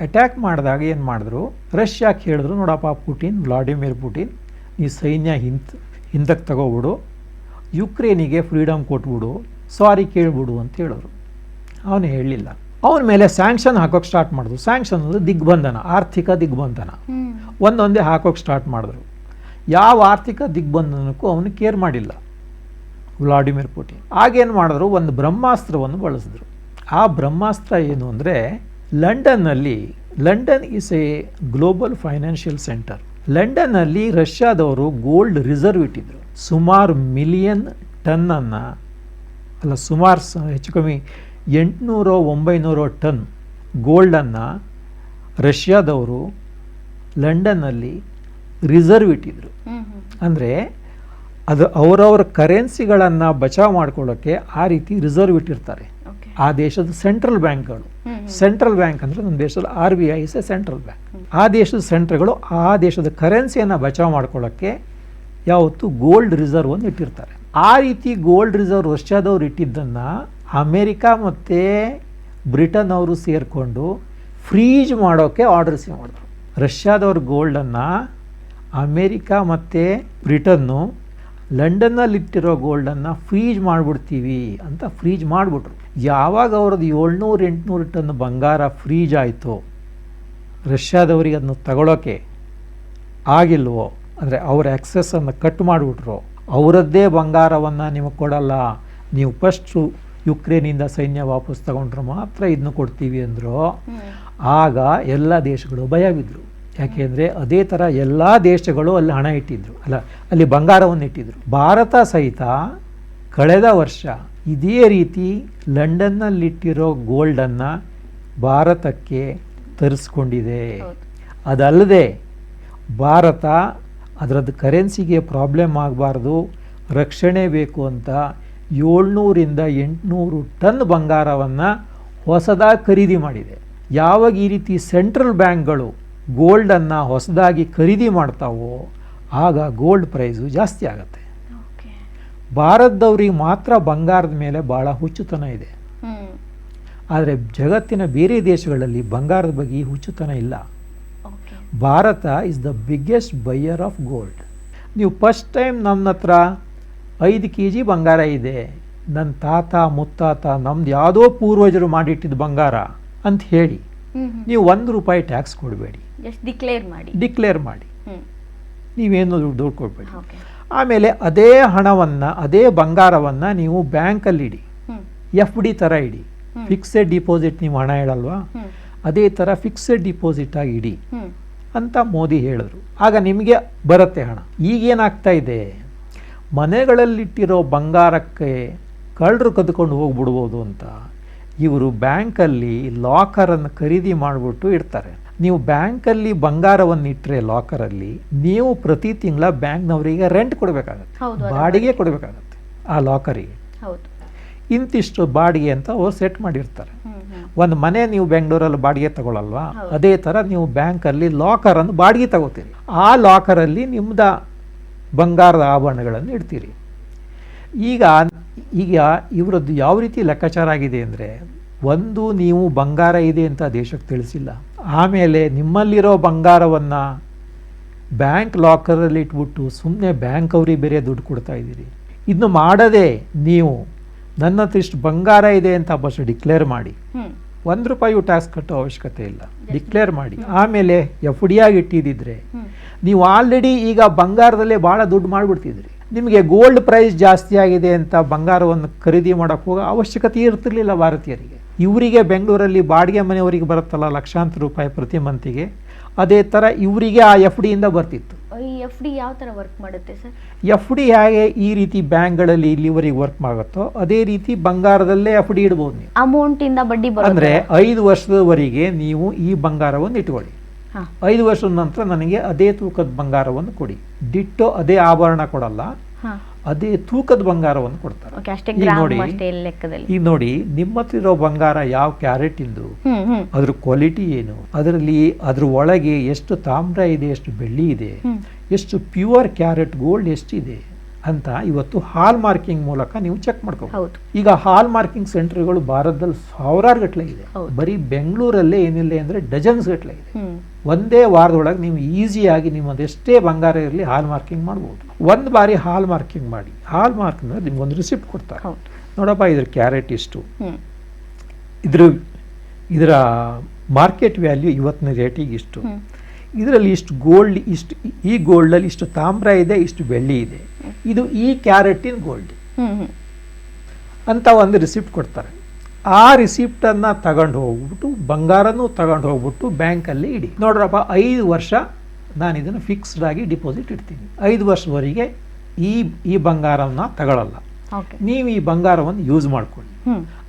ಅಟ್ಯಾಕ್ ಮಾಡಿದಾಗ ಏನು ಮಾಡಿದ್ರು, ರಷ್ಯಾಕ್ಕೆ ಹೇಳಿದ್ರು, ನೋಡಪ್ಪ ವ್ಲಾಡಿಮಿರ್ ಪುಟಿನ್, ಈ ಸೈನ್ಯ ಹಿಂದಕ್ಕೆ ತಗೋಬಿಡು, ಯುಕ್ರೇನಿಗೆ ಫ್ರೀಡಮ್ ಕೊಟ್ಬಿಡು, ಸಾರಿ ಕೇಳ್ಬಿಡು ಅಂತ ಹೇಳಿದ್ರು. ಅವನು ಹೇಳಲಿಲ್ಲ. ಅವನ ಮೇಲೆ ಸ್ಯಾಂಕ್ಷನ್ ಹಾಕೋಕ್ಕೆ ಸ್ಟಾರ್ಟ್ ಮಾಡಿದ್ರು. ಸ್ಯಾಂಕ್ಷನ್ ಅಂದರೆ ದಿಗ್ಬಂಧನ, ಆರ್ಥಿಕ ದಿಗ್ಬಂಧನ ಒಂದೊಂದೇ ಹಾಕೋಕ್ಕೆ ಸ್ಟಾರ್ಟ್ ಮಾಡಿದ್ರು. ಯಾವ ಆರ್ಥಿಕ ದಿಗ್ಬಂಧನಕ್ಕೂ ಅವನು ಕೇರ್ ಮಾಡಿಲ್ಲ ವ್ಲಾಡಿಮಿರ್ ಪುಟಿನ್. ಆಗೇನು ಮಾಡಿದ್ರು, ಒಂದು ಬ್ರಹ್ಮಾಸ್ತ್ರವನ್ನು ಬಳಸಿದ್ರು. ಆ ಬ್ರಹ್ಮಾಸ್ತ್ರ ಏನು ಅಂದರೆ, London is A global financial centre. ಲಂಡನ್ನಲ್ಲಿ ರಷ್ಯಾದವರು ಗೋಲ್ಡ್ ರಿಸರ್ವ್ ಇಟ್ಟಿದ್ರು. ಸುಮಾರು ಮಿಲಿಯನ್ ಟನ್ನನ್ನು, ಅಲ್ಲ ಸುಮಾರು ಹೆಚ್ಚು ಕಮ್ಮಿ 800-900 ಟನ್ ಗೋಲ್ಡನ್ನು ರಷ್ಯಾದವರು ಲಂಡನ್ನಲ್ಲಿ ರಿಸರ್ವ್ ಇಟ್ಟಿದ್ರು. ಅಂದರೆ ಅದು ಅವರವರ ಕರೆನ್ಸಿಗಳನ್ನು ಬಚಾವ್ ಮಾಡ್ಕೊಳ್ಳೋಕ್ಕೆ ಆ ರೀತಿ ರಿಸರ್ವ್ ಇಟ್ಟಿರ್ತಾರೆ ಆ ದೇಶದ ಸೆಂಟ್ರಲ್ ಬ್ಯಾಂಕ್ಗಳು. ಸೆಂಟ್ರಲ್ ಬ್ಯಾಂಕ್ ಅಂದರೆ ನಮ್ಮ ದೇಶದಲ್ಲಿ RBI is A central bank. ಆ ದೇಶದ ಸೆಂಟ್ರ್ಗಳು ಆ ದೇಶದ ಕರೆನ್ಸಿಯನ್ನು ಬಚಾವ್ ಮಾಡ್ಕೊಳ್ಳೋಕ್ಕೆ ಯಾವತ್ತು ಗೋಲ್ಡ್ ರಿಸರ್ವ್ ಅನ್ನು ಇಟ್ಟಿರ್ತಾರೆ. ಆ ರೀತಿ ಗೋಲ್ಡ್ ರಿಸರ್ವ್ ರಷ್ಯಾದವ್ರು ಇಟ್ಟಿದ್ದನ್ನು ಅಮೇರಿಕಾ ಮತ್ತು ಬ್ರಿಟನ್ ಅವರು ಸೇರಿಕೊಂಡು ಫ್ರೀಜ್ ಮಾಡೋಕ್ಕೆ ಆರ್ಡರ್ಸ್ ಮಾಡಿದ್ರು. ರಷ್ಯಾದವ್ರ ಗೋಲ್ಡನ್ನು ಅಮೇರಿಕಾ ಮತ್ತು ಬ್ರಿಟನ್ನು ಲಂಡನ್ನಲ್ಲಿಟ್ಟಿರೋ ಗೋಲ್ಡನ್ನು ಫ್ರೀಜ್ ಮಾಡಿಬಿಡ್ತೀವಿ ಅಂತ ಫ್ರೀಜ್ ಮಾಡಿಬಿಟ್ರು. ಯಾವಾಗ ಅವ್ರದ್ದು 700-800 ಟನ್ ಬಂಗಾರ ಫ್ರೀಜ್ ಆಯಿತು, ರಷ್ಯಾದವರಿಗೆ ಅದನ್ನು ತಗೊಳ್ಳೋಕ್ಕೆ ಆಗಿಲ್ವೋ, ಅಂದರೆ ಅವ್ರ ಆ್ಯಕ್ಸೆಸ್ಸನ್ನು ಕಟ್ ಮಾಡಿಬಿಟ್ರು, ಅವರದ್ದೇ ಬಂಗಾರವನ್ನು ನಿಮಗೆ ಕೊಡಲ್ಲ, ನೀವು ಫಸ್ಟು ಯುಕ್ರೇನಿಂದ ಸೈನ್ಯ ವಾಪಸ್ ತಗೊಂಡ್ರೆ ಮಾತ್ರ ಇದನ್ನು ಕೊಡ್ತೀವಿ ಅಂದರು. ಆಗ ಎಲ್ಲ ದೇಶಗಳು ಭಯ ಬಿದ್ದರು. ಯಾಕೆಂದರೆ ಅದೇ ಥರ ಎಲ್ಲ ದೇಶಗಳು ಅಲ್ಲಿ ಹಣ ಇಟ್ಟಿದ್ರು, ಅಲ್ಲಿ ಬಂಗಾರವನ್ನು ಇಟ್ಟಿದ್ರು. ಭಾರತ ಸಹಿತ ಕಳೆದ ವರ್ಷ ಇದೇ ರೀತಿ ಲಂಡನ್ನಲ್ಲಿಟ್ಟಿರೋ ಗೋಲ್ಡನ್ನು ಭಾರತಕ್ಕೆ ತರಿಸ್ಕೊಂಡಿದೆ. ಅದಲ್ಲದೆ ಭಾರತ ಅದರದ್ದು ಕರೆನ್ಸಿಗೆ ಪ್ರಾಬ್ಲಮ್ ಆಗಬಾರ್ದು, ರಕ್ಷಣೆ ಬೇಕು ಅಂತ 700-800 ಟನ್ ಬಂಗಾರವನ್ನು ಹೊಸದಾಗಿ ಖರೀದಿ ಮಾಡಿದೆ. ಯಾವಾಗ ಈ ರೀತಿ ಸೆಂಟ್ರಲ್ ಬ್ಯಾಂಕ್ಗಳು ಗೋಲ್ಡನ್ನು ಹೊಸದಾಗಿ ಖರೀದಿ ಮಾಡ್ತಾವೋ ಆಗ ಗೋಲ್ಡ್ ಪ್ರೈಸು ಜಾಸ್ತಿ ಆಗುತ್ತೆ. ಭಾರತದವ್ರಿಗೆ ಮಾತ್ರ ಬಂಗಾರದ ಮೇಲೆ ಭಾಳ ಹುಚ್ಚುತನ ಇದೆ, ಆದರೆ ಜಗತ್ತಿನ ಬೇರೆ ದೇಶಗಳಲ್ಲಿ ಬಂಗಾರದ ಬಗ್ಗೆ ಹುಚ್ಚುತನ ಇಲ್ಲ. Bharat is the biggest buyer of gold. ನೀವು ಫಸ್ಟ್ ಟೈಮ್ ನಮ್ಮ ಹತ್ರ 5 kg ಬಂಗಾರ ಇದೆ, ನನ್ನ ತಾತ ಮುತ್ತಾತ ನಮ್ದು ಯಾವುದೋ ಪೂರ್ವಜರು ಮಾಡಿಟ್ಟಿದ್ದು ಬಂಗಾರ ಅಂತ ಹೇಳಿ ನೀವು ₹1 ಟ್ಯಾಕ್ಸ್ ಕೊಡಬೇಡಿ, ಡಿಕ್ಲೇರ್ ಮಾಡಿ, ನೀವೇನು ದುಡ್ಡು ಕೊಡಬೇಡಿ. ಆಮೇಲೆ ಅದೇ ಹಣವನ್ನು, ಅದೇ ಬಂಗಾರವನ್ನು ನೀವು ಬ್ಯಾಂಕಲ್ಲಿ ಇಡಿ, FD ಥರ ಇಡಿ. ಫಿಕ್ಸೆಡ್ ಡಿಪಾಸಿಟ್ ನೀವು ಹಣ ಇಡಲ್ವಾ, ಅದೇ ಥರ ಫಿಕ್ಸೆಡ್ ಡಿಪಾಸಿಟ್ ಆಗಿ ಇಡಿ ಅಂತ ಮೋದಿ ಹೇಳಿದ್ರು. ಆಗ ನಿಮಗೆ ಬರುತ್ತೆ ಹಣ. ಈಗೇನಾಗ್ತಾ ಇದೆ, ಮನೆಗಳಲ್ಲಿಟ್ಟಿರೋ ಬಂಗಾರಕ್ಕೆ ಕಳ್ಳರು ಕದ್ಕೊಂಡು ಹೋಗ್ಬಿಡ್ಬೋದು ಅಂತ ಇವರು ಬ್ಯಾಂಕಲ್ಲಿ ಲಾಕರನ್ನು ಖರೀದಿ ಮಾಡಿಬಿಟ್ಟು ಇಡ್ತಾರೆ. ನೀವು ಬ್ಯಾಂಕಲ್ಲಿ ಬಂಗಾರವನ್ನು ಇಟ್ಟರೆ ಲಾಕರಲ್ಲಿ ನೀವು ಪ್ರತಿ ತಿಂಗಳ ಬ್ಯಾಂಕ್ನವರಿಗೆ ರೆಂಟ್ ಕೊಡಬೇಕಾಗತ್ತೆ, ಬಾಡಿಗೆ ಕೊಡಬೇಕಾಗತ್ತೆ ಆ ಲಾಕರಿಗೆ. ಇಂತಿಷ್ಟು ಬಾಡಿಗೆ ಅಂತ ಅವ್ರು ಸೆಟ್ ಮಾಡಿರ್ತಾರೆ. ಒಂದು ಮನೆ ನೀವು ಬೆಂಗಳೂರಲ್ಲಿ ಬಾಡಿಗೆ ತಗೊಳ್ಳಲ್ವಾ, ಅದೇ ಥರ ನೀವು ಬ್ಯಾಂಕಲ್ಲಿ ಲಾಕರನ್ನು ಬಾಡಿಗೆ ತಗೋತೀರಿ. ಆ ಲಾಕರಲ್ಲಿ ನಿಮ್ಮದ ಬಂಗಾರದ ಆಭರಣಗಳನ್ನು ಇಡ್ತೀರಿ. ಈಗ ಇವರದ್ದು ಯಾವ ರೀತಿ ಲೆಕ್ಕಾಚಾರ ಆಗಿದೆ ಅಂದರೆ, ಒಂದು ನೀವು ಬಂಗಾರ ಇದೆ ಅಂತ ದೇಶಕ್ಕೆ ತಿಳಿಸಿಲ್ಲ, ಆಮೇಲೆ ನಿಮ್ಮಲ್ಲಿರೋ ಬಂಗಾರವನ್ನು ಬ್ಯಾಂಕ್ ಲಾಕರಲ್ಲಿ ಇಟ್ಬಿಟ್ಟು ಸುಮ್ಮನೆ ಬ್ಯಾಂಕ್ ಅವ್ರಿಗೆ ಬೇರೆ ದುಡ್ಡು ಕೊಡ್ತಾ ಇದ್ದೀರಿ. ಇದನ್ನು ಮಾಡದೆ ನೀವು ನನ್ನ ಹತ್ರ ಇಷ್ಟು ಬಂಗಾರ ಇದೆ ಅಂತ ಫಸ್ಟ್ ಡಿಕ್ಲೇರ್ ಮಾಡಿ, ₹1 ಟ್ಯಾಕ್ಸ್ ಕಟ್ಟೋ ಅವಶ್ಯಕತೆ ಇಲ್ಲ, ಡಿಕ್ಲೇರ್ ಮಾಡಿ. ಆಮೇಲೆ FD ಆಗಿ ಇಟ್ಟಿದ್ದಿದ್ರೆ ನೀವು ಆಲ್ರೆಡಿ ಈಗ ಬಂಗಾರದಲ್ಲೇ ಭಾಳ ದುಡ್ಡು ಮಾಡಿಬಿಡ್ತಿದ್ರಿ. ನಿಮಗೆ ಗೋಲ್ಡ್ ಪ್ರೈಸ್ ಜಾಸ್ತಿ ಆಗಿದೆ ಅಂತ ಬಂಗಾರವನ್ನು ಖರೀದಿ ಮಾಡೋಕ್ಕೆ ಹೋಗೋ ಅವಶ್ಯಕತೆ ಇರ್ತಿರ್ಲಿಲ್ಲ ಭಾರತೀಯರಿಗೆ. ಇವರಿಗೆ ಬೆಂಗಳೂರಲ್ಲಿ ಬಾಡಿಗೆ ಮನೆಯವರಿಗೆ ಬರುತ್ತಲ್ಲ ₹ಲಕ್ಷಾಂತರ ಪ್ರತಿ ಮಂತಿಗೆ, ಅದೇ ಥರ ಇವರಿಗೆ ಆ FDಯಿಂದ ಬರ್ತಿತ್ತು. FD ಯಾವ ಥರ ವರ್ಕ್ ಮಾಡುತ್ತೆ ಸರ್? FD ಹೇಗೆ ಈ ರೀತಿ ಬ್ಯಾಂಕ್ಗಳಲ್ಲಿ ಇಲ್ಲಿವರೆಗೆ ವರ್ಕ್ ಆಗುತ್ತೋ ಅದೇ ರೀತಿ ಬಂಗಾರದಲ್ಲೇ FD ಇಡ್ಬೋದು. ನೀವು ಅಮೌಂಟಿಂದ ಬಡ್ಡಿ ಅಂದರೆ 5 ವರ್ಷದವರೆಗೆ ನೀವು ಈ ಬಂಗಾರವನ್ನು ಇಟ್ಕೊಳ್ಳಿ, 5 ವರ್ಷದ ನಂತರ ನನಗೆ ಅದೇ ತೂಕದ ಬಂಗಾರವನ್ನು ಕೊಡಿ. ಡಿಟ್ಟೋ ಅದೇ ಆಭರಣ ಕೊಡಲ್ಲ, ಅದೇ ತೂಕದ ಬಂಗಾರವನ್ನು ಕೊಡ್ತಾರೆ. ಈಗ ನೋಡಿ ನಿಮ್ಮ ಹತ್ರ ಇರೋ ಬಂಗಾರ ಯಾವ ಕ್ಯಾರೆಟ್ ಇಂದು, ಅದ್ರ ಕ್ವಾಲಿಟಿ ಏನು, ಅದರಲ್ಲಿ ಅದ್ರ ಒಳಗೆ ಎಷ್ಟು ತಾಮ್ರ ಇದೆ, ಎಷ್ಟು ಬೆಳ್ಳಿ ಇದೆ, ಎಷ್ಟು ಪ್ಯೂರ್ ಕ್ಯಾರೆಟ್ ಗೋಲ್ಡ್ ಎಷ್ಟಿದೆ ಅಂತ ಇವತ್ತು ಹಾಲ್ ಮಾರ್ಕಿಂಗ್ ಮೂಲಕ ನೀವು ಚೆಕ್ ಮಾಡ್ಕೋಬಹುದು. ಈಗ ಹಾಲ್ ಮಾರ್ಕಿಂಗ್ ಸೆಂಟರ್ಗಳು ಭಾರತದಲ್ಲಿ ಸಾವಿರಾರು ಗಟ್ಟಲೆ ಇದೆ. ಬರೀ ಬೆಂಗಳೂರಲ್ಲೇ ಏನಿಲ್ಲ ಅಂದ್ರೆ ಡಜನ್ಸ್ ಗಟ್ಟಲೆ ಇದೆ. ಒಂದೇ ವಾರದೊಳಗೆ ನೀವು ಈಸಿಯಾಗಿ ನಿಮ್ಮದೆಷ್ಟೇ ಬಂಗಾರ ಇರಲಿ ಹಾಲ್ ಮಾರ್ಕಿಂಗ್ ಮಾಡ್ಬೋದು. ಒಂದು ಬಾರಿ ಹಾಲ್ ಮಾರ್ಕಿಂಗ್ ಮಾಡಿ, ಹಾಲ್ ಮಾರ್ಕ್ ಅಂದ್ರೆ ನಿಮ್ಗೊಂದು ರಿಸಿಪ್ಟ್ ಕೊಡ್ತಾರೆ. ನೋಡಪ್ಪ ಇದ್ರ ಕ್ಯಾರೆಟ್ ಇಷ್ಟು, ಇದರ ಮಾರ್ಕೆಟ್ ವ್ಯಾಲ್ಯೂ ಇವತ್ತಿನ ರೇಟಿಗೆ ಇಷ್ಟು, ಇದರಲ್ಲಿ ಇಷ್ಟು ಗೋಲ್ಡ್, ಇಷ್ಟು ಈ ಗೋಲ್ಡಲ್ಲಿ ಇಷ್ಟು ತಾಮ್ರ ಇದೆ, ಇಷ್ಟು ಬೆಳ್ಳಿ ಇದೆ, ಇದು ಈ ಕ್ಯಾರೆಟಿನ್ ಗೋಲ್ಡ್ ಅಂತ ಒಂದು ರಿಸಿಪ್ಟ್ ಕೊಡ್ತಾರೆ. ಆ ರಿಸಿಪ್ಟನ್ನು ತಗೊಂಡು ಹೋಗ್ಬಿಟ್ಟು ಬಂಗಾರನೂ ತಗೊಂಡು ಹೋಗ್ಬಿಟ್ಟು ಬ್ಯಾಂಕಲ್ಲಿ ಇಡಿ. ನೋಡ್ರಪ್ಪ 5 ವರ್ಷ ನಾನು ಇದನ್ನು ಫಿಕ್ಸ್ಡ್ ಆಗಿ ಡಿಪಾಸಿಟ್ ಇಡ್ತೀನಿ, 5 ವರ್ಷದವರೆಗೆ ಈ ಬಂಗಾರವನ್ನು ತಗೊಳ್ಳಲ್ಲ, ನೀವು ಈ ಬಂಗಾರವನ್ನು ಯೂಸ್ ಮಾಡ್ಕೊಳ್ಳಿ.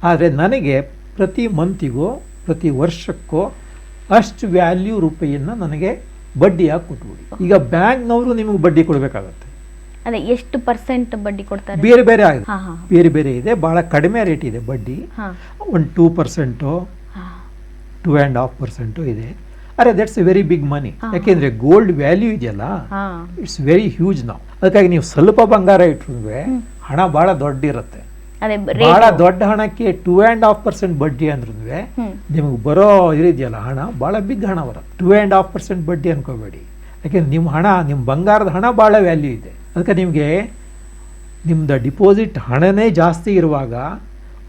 ಆದರೆ ನನಗೆ ಪ್ರತಿ ಮಂತಿಗೋ ಪ್ರತಿ ವರ್ಷಕ್ಕೋ ಅಷ್ಟು ವ್ಯಾಲ್ಯೂ ರೂಪಾಯಿಯನ್ನು ನನಗೆ ಬಡ್ಡಿಯಾಗಿ ಕೊಟ್ಬಿಡಿ. ಈಗ ಬ್ಯಾಂಕ್ನವರು ನಿಮಗೆ ಬಡ್ಡಿ ಕೊಡಬೇಕಾಗತ್ತೆ. ಅದೇ ಎಷ್ಟು ಪರ್ಸೆಂಟ್ ಬಡ್ಡಿ ಕೊಡ್ತಾರೆ? ಬೇರೆ ಬೇರೆ ಆಗಿದೆ, ಬೇರೆ ಬೇರೆ ಇದೆ. ಭಾಳ ಕಡಿಮೆ ರೇಟ್ ಇದೆ ಬಡ್ಡಿ, ಒಂದು 2%, 2.5% ಇದೆ. ಅರೆ that's a very big money. ಯಾಕೆಂದ್ರೆ ಗೋಲ್ಡ್ ವ್ಯಾಲ್ಯೂ ಇದೆಯಲ್ಲ, ಇಟ್ಸ್ ವೆರಿ ಹ್ಯೂಜ್ ನಾವು. ಅದಕ್ಕಾಗಿ ನೀವು ಸ್ವಲ್ಪ ಬಂಗಾರ ಇಟ್ಟರೆ ಹಣ ಭಾಳ ದೊಡ್ಡ ಇರುತ್ತೆ. ಅದೇ ಬಹಳ ದೊಡ್ಡ ಹಣಕ್ಕೆ 2.5% ಬಡ್ಡಿ ಅಂದ್ರೂ ನಿಮಗೆ ಬರೋ ಇದೆಯಲ್ಲ ಹಣ ಬಹಳ ಬಿಗ್ ಹಣ ಬರ 2.5% ಬಡ್ಡಿ ಅನ್ಕೋಬೇಡಿ. ಯಾಕೆಂದ್ರೆ ನಿಮ್ಮ ಹಣ, ನಿಮ್ಮ ಬಂಗಾರದ ಹಣ ಭಾಳ ವ್ಯಾಲ್ಯೂ ಇದೆ. ಅದಕ್ಕೆ ನಿಮಗೆ ನಿಮ್ದು ಡಿಪಾಸಿಟ್ ಹಣನೇ ಜಾಸ್ತಿ ಇರುವಾಗ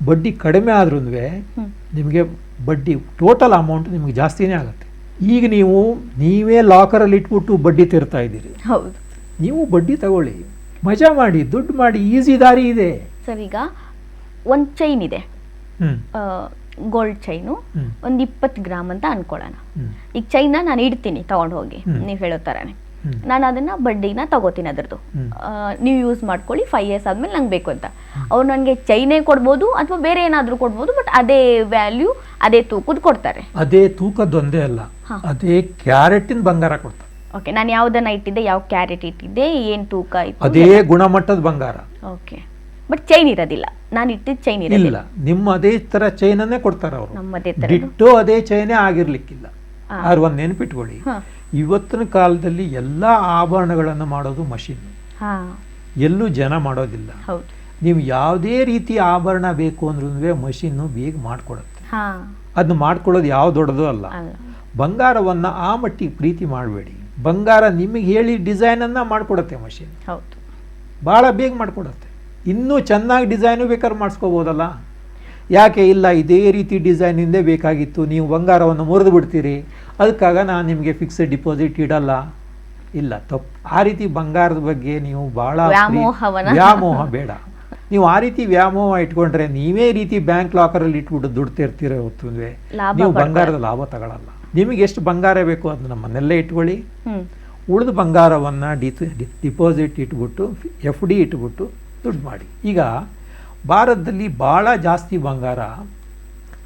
ಬಡ್ಡಿ ಕಡಿಮೆ ಆದ್ರೂ ನಿಮಗೆ ಬಡ್ಡಿ ಟೋಟಲ್ ಅಮೌಂಟ್ ನಿಮಗೆ ಜಾಸ್ತಿನೇ ಆಗುತ್ತೆ. ಈಗ ನೀವೇ ಲಾಕರಲ್ಲಿ ಇಟ್ಬಿಟ್ಟು ಬಡ್ಡಿ ತೀರ್ತಾ ಇದ್ದೀರಿ. ಹೌದು, ನೀವು ಬಡ್ಡಿ ತಗೊಳ್ಳಿ, ಮಜಾ ಮಾಡಿ, ದುಡ್ಡು ಮಾಡಿ, ಈಸಿ ದಾರಿ ಇದೆ. ಸರ್ ಈಗ ಒಂದು ಚೈನ್ ಇದೆ, ಗೋಲ್ಡ್ ಚೈನು, ಒಂದು 20 ಗ್ರಾಮ್ ಅಂತ ಅನ್ಕೊಳ್ಳೋಣ. ಈಗ ಚೈನ್ನ ನಾನು ಇಡ್ತೀನಿ ತಗೊಂಡು ಹೋಗಿ, ನೀವು ಹೇಳೋ ಥರನೇ ನಾನು ಅದನ್ನ ಬಡ್ಡಿನ ತಗೋತೀನಿ ಅದ್ರದ್ದು. ನೀವು ಯೂಸ್ ಮಾಡ್ಕೊಳ್ಳಿ, 5 years ಆದ್ಮೇಲೆ ನಂಗೆ ಬೇಕು ಅಂತ. ಅವ್ರು ನನಗೆ ಚೈನೇ ಕೊಡ್ಬೋದು ಅಥವಾ ಬೇರೆ ಏನಾದರೂ ಕೊಡ್ಬೋದು, ಬಟ್ ಅದೇ ವ್ಯಾಲ್ಯೂ ಅದೇ ತೂಕದ ಕೊಡ್ತಾರೆ. ಅದೇ ತೂಕದೊಂದೇ ಅಲ್ಲ, ಅದೇ ಕ್ಯಾರೆಟಿನ ಬಂಗಾರ ಕೊಡ್ತಾರೆ. ಓಕೆ, ನಾನು ಯಾವ್ದನ್ನ ಇಟ್ಟಿದ್ದೆ, ಯಾವ ಕ್ಯಾರೆಟ್ ಇಟ್ಟಿದ್ದೆ, ಏನು ತೂಕ ಇತ್ತು, ಅದೇ ಗುಣಮಟ್ಟದ ಬಂಗಾರ. ಓಕೆ, ಬಟ್ ಚೈನ್ ಇರೋದಿಲ್ಲ, ನಾನು ಇಟ್ಟಿದ್ದ ಚೈನ್ ಇರೋದಿಲ್ಲ. ನಿಮ್ಮ ಅದೇ ತರ ಚೈನನ್ನೇ ಕೊಡ್ತಾರೆ ಅವರು. ನಮ್ಮದೇ ತರ ಬಿಟ್ಟು ಅದೇ ಚೈನೇ ಆಗಿರ್ಲಿಕ್ಕಿಲ್ಲ. ಆದ್ರೆ ಒಂದು ನೆನಪಿಟ್ಕೊಳ್ಳಿ, ಇವತ್ತಿನ ಕಾಲದಲ್ಲಿ ಎಲ್ಲ ಆಭರಣಗಳನ್ನು ಮಾಡೋದು ಮಷಿನ್, ಎಲ್ಲೂ ಜನ ಮಾಡೋದಿಲ್ಲ. ನೀವು ಯಾವುದೇ ರೀತಿ ಆಭರಣ ಬೇಕು ಅಂದ್ರೂ ಮಷಿನ್ನು ಬೇಗ ಮಾಡ್ಕೊಡುತ್ತೆ. ಅದನ್ನ ಮಾಡ್ಕೊಳ್ಳೋದು ಯಾವ ದೊಡ್ಡದು ಅಲ್ಲ. ಬಂಗಾರವನ್ನ ಆ ಮಟ್ಟಿಗೆ ಪ್ರೀತಿ ಮಾಡಬೇಡಿ. ಬಂಗಾರ ನಿಮಗೆ ಹೇಳಿ ಡಿಸೈನ್ ಅನ್ನ ಮಾಡ್ಕೊಡತ್ತೆ ಮಷಿನ್, ಭಾಳ ಬೇಗ ಮಾಡ್ಕೊಡತ್ತೆ. ಇನ್ನೂ ಚೆನ್ನಾಗಿ ಡಿಸೈನು ಬೇಕಾದ್ರೆ ಮಾಡಿಸ್ಕೋಬೋದಲ್ಲ. ಯಾಕೆ ಇಲ್ಲ, ಇದೇ ರೀತಿ ಡಿಸೈನಿಂದೇ ಬೇಕಾಗಿತ್ತು, ನೀವು ಬಂಗಾರವನ್ನು ಮುರಿದು ಬಿಡ್ತೀರಿ, ಅದಕ್ಕಾಗ ನಾನು ನಿಮಗೆ ಫಿಕ್ಸ್ಡ್ ಡಿಪಾಸಿಟ್ ಇಡಲ್ಲ. ಇಲ್ಲ, ತಪ್ಪು. ಆ ರೀತಿ ಬಂಗಾರದ ಬಗ್ಗೆ ನೀವು ಭಾಳ ವ್ಯಾಮೋಹ ಬೇಡ. ನೀವು ಆ ರೀತಿ ವ್ಯಾಮೋಹ ಇಟ್ಕೊಂಡ್ರೆ ನೀವೇ ರೀತಿ ಬ್ಯಾಂಕ್ ಲಾಕರಲ್ಲಿ ಇಟ್ಬಿಟ್ಟು ದುಡ್ಡು ತೆರ್ತೀರ ಹೊತ್ತು ನೀವು ಬಂಗಾರದ ಲಾಭ ತಗೊಳ್ಳಲ್ಲ. ನಿಮಗೆ ಎಷ್ಟು ಬಂಗಾರ ಬೇಕು ಅದನ್ನ ಮನೆಯಲ್ಲೇ ಇಟ್ಕೊಳ್ಳಿ, ಉಳಿದ ಬಂಗಾರವನ್ನ ಡಿಪಾಸಿಟ್ ಇಟ್ಬಿಟ್ಟು FD ಇಟ್ಬಿಟ್ಟು ದುಡ್ಡು ಮಾಡಿ. ಈಗ ಭಾರತದಲ್ಲಿ ಭಾಳ ಜಾಸ್ತಿ ಬಂಗಾರ